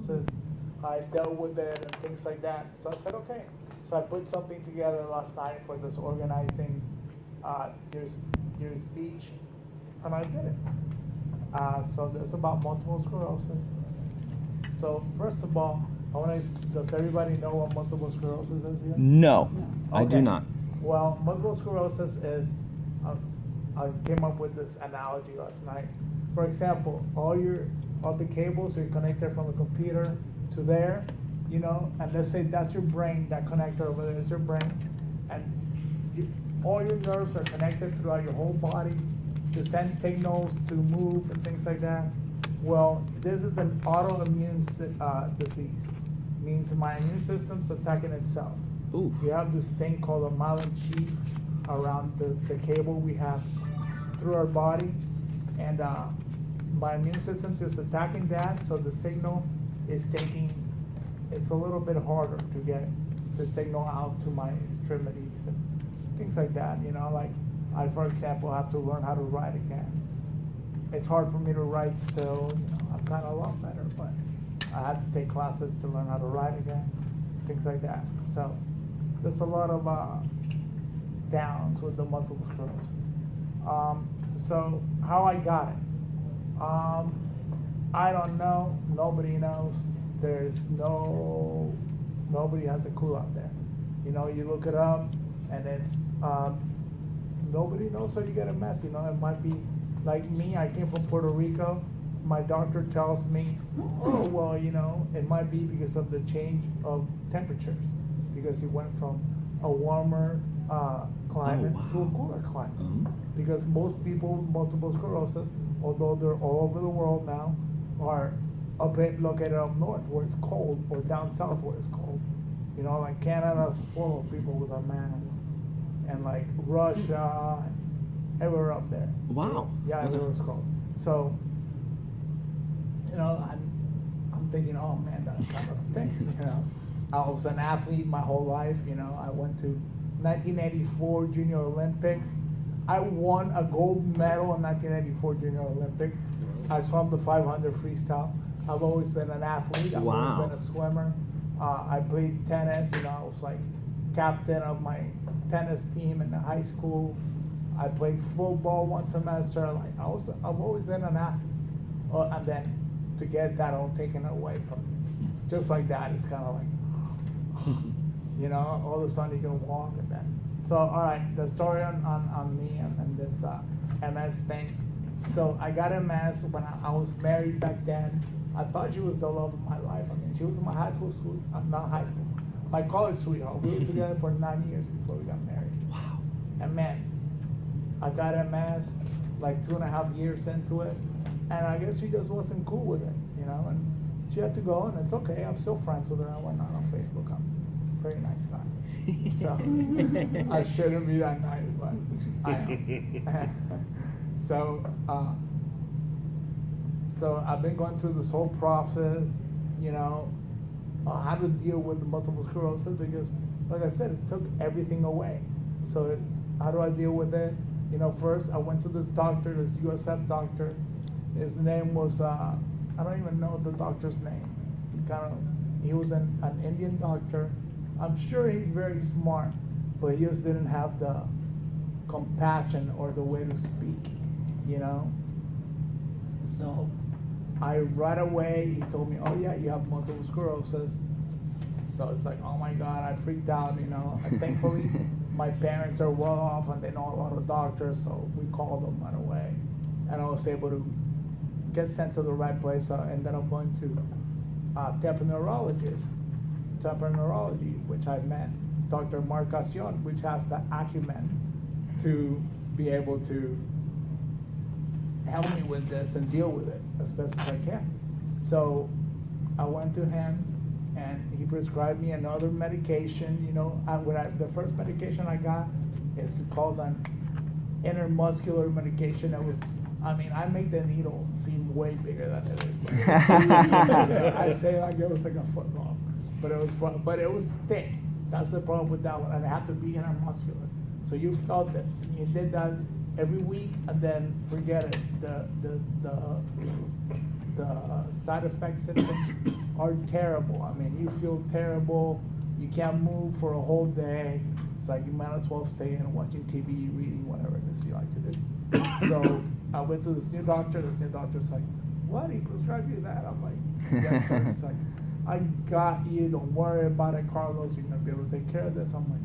sclerosis. I dealt with it and things like that. So I said, okay. So I put something together last night for this organizing your speech, and I did it. So that's about multiple sclerosis. So first of all, does everybody know what multiple sclerosis is here? No, I Okay. do not. Well, multiple sclerosis is, I came up with this analogy last night. For example, all the cables are connected from the computer to there, and let's say that's your brain, that connector over there is your brain, and all your nerves are connected throughout your whole body to send signals to move and things like that. Well, this is an autoimmune disease. Means my immune system's attacking itself. Ooh. We have this thing called a myelin sheath around the cable we have through our body, and my immune system's just attacking that, so the signal is it's a little bit harder to get the signal out to my extremities and things like that, like I, for example, have to learn how to write again. It's hard for me to write still, I've gotten a lot better, but I had to take classes to learn how to write again, things like that. So there's a lot of downs with the multiple sclerosis. So how I got it, I don't know. Nobody knows. Nobody has a clue out there. You look it up, and it's nobody knows how you get a mess. It might be like me. I came from Puerto Rico. My doctor tells me, oh well, it might be because of the change of temperatures, because he went from a warmer climate to a cooler climate. Because most people with multiple sclerosis, although they're all over the world now, are located up north where it's cold, or down south where it's cold. Like Canada's full of people with MS, and like Russia, everywhere up there. Wow. Yeah, everywhere it's cold. So, I'm thinking, oh man, that kind of stinks. I was an athlete my whole life. I went to 1984 Junior Olympics. I won a gold medal in 1984 Junior Olympics. I swam the 500 freestyle. I've always been an athlete. I've always been a swimmer. I played tennis. I was like captain of my tennis team in the high school. I played football one semester. I've always been an athlete. And then to get that all taken away from you, just like that, it's kind of like, all of a sudden you can walk and then. So, all right, the story on me and this MS thing. So I got MS when I was married back then. I thought she was the love of my life. She was my high school, not high school, my college sweetheart. We were together for 9 years before we got married. Wow. And man, I got MS like 2.5 years into it, and I guess she just wasn't cool with it, and she had to go, and it's okay. I'm still friends with her. I went on Facebook. I'm a very nice guy. So I shouldn't be that nice, but I am. So I've been going through this whole process, how to deal with the multiple sclerosis, because, like I said, it took everything away. So how do I deal with it? First I went to this doctor, this USF doctor. His name was, I don't even know the doctor's name. He was an Indian doctor. I'm sure he's very smart, but he just didn't have the compassion or the way to speak, So right away, he told me, oh yeah, you have multiple sclerosis. So it's like, oh my God, I freaked out, And thankfully, my parents are well off and they know a lot of doctors, so we called them right away. And I was able to get sent to the right place. So I ended up going to Tampa Neurology, which I met Dr. Marcacion, which has the acumen to be able to help me with this and deal with it as best as I can. So I went to him, and he prescribed me another medication. The first medication I got is called an intermuscular medication. I make the needle seem way bigger than it is. But I say like it was like a foot long, but it was thick. That's the problem with that one, and it had to be intermuscular. So you felt it. You did that every week, and then forget it. The the side effect symptoms are terrible. I mean, you feel terrible. You can't move for a whole day. It's like you might as well stay in watching TV, reading, whatever it is you like to do. So I went to this new doctor. This new doctor's like, what? He prescribed you that? I'm like, yes, sir. He's like, I got you. Don't worry about it, Carlos. You're going to be able to take care of this. I'm like,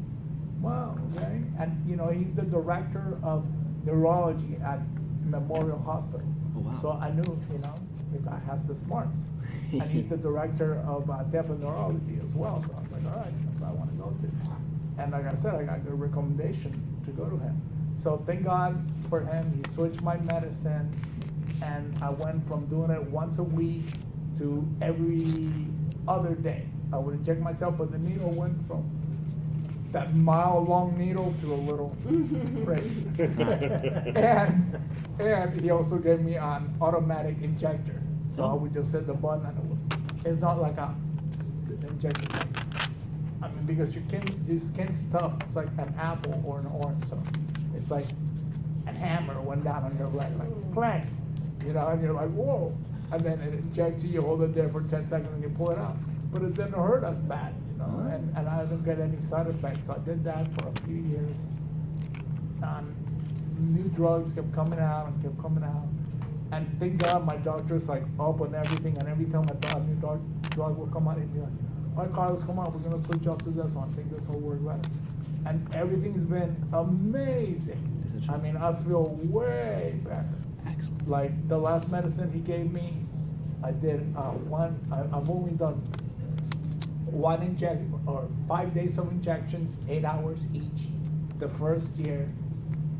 wow, okay. And, you know, he's the director of neurology at Memorial Hospital. Oh, wow. So I knew, you know, the guy has the smarts. And he's the director of Tampa Neurology as well. So I was like, all right, that's what I want to go to. And like I said, I got a good recommendation to go to him. So thank God for him. He switched my medicine. And I went from doing it once a week to every other day. I would inject myself, but the needle went from that mile-long needle to a little prick. and he also gave me an automatic injector. So I would just hit the button and it would, it's not like a injector. I mean, because your skin's tough. It's like an apple or an orange. So it's like a hammer went down on your leg, like clank. You know, and you're like, whoa. And then it injects you, you hold it there for 10 seconds and you pull it out. But it didn't hurt as bad, you know, and I didn't get any side effects. So I did that for a few years. New drugs kept coming out and kept coming out. And thank God my doctor's like up on everything, and every time I thought a new drug will come out, he'd be like, all right, Carlos, come on, we're going to switch up to this one. I think this will work better. And everything's been amazing. I mean, I feel way better. Excellent. Like the last medicine he gave me, I did I've only done one injection or 5 days of injections, 8 hours each. The first year,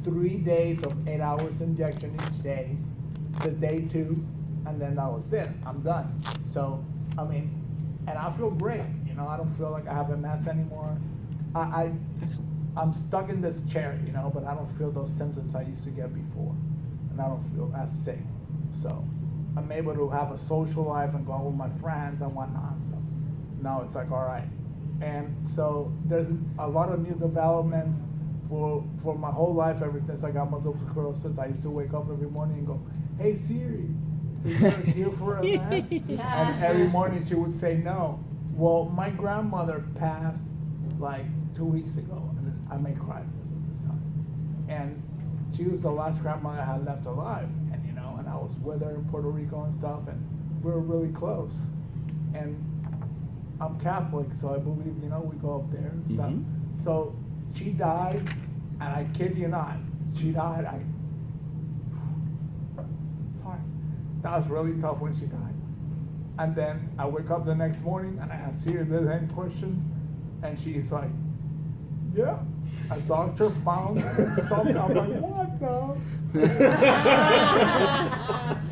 3 days of 8 hours injection each day. The day 2, and then that was it. I'm done. So, I mean, and I feel great. You know, I don't feel like I have a mess anymore. I'm stuck in this chair, you know, but I don't feel those symptoms I used to get before. And I don't feel as sick. So I'm able to have a social life and go out with my friends and whatnot. So now it's like, all right. And so there's a lot of new developments for my whole life ever since I got multiple sclerosis. I used to wake up every morning and go, hey Siri, is there here for a mess? And every morning she would say no. Well, my grandmother passed like 2 weeks ago, and I may cry because of this time. And she was the last grandmother I had left alive, and you know, and I was with her in Puerto Rico and stuff, and we were really close. And I'm Catholic, so I believe, you know, we go up there and stuff. So she died, and I kid you not, she died. Sorry, that was really tough when she died. And then I wake up the next morning, and I ask her the same questions, and she's like, yeah. A doctor found something. I'm like, what the?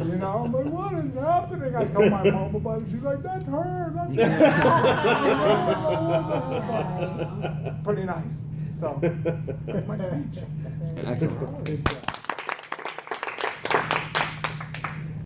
You know, I'm like, what is happening? I told my mom about it. She's like, that's her. That's her. Pretty nice. So, that's my speech. Excellent.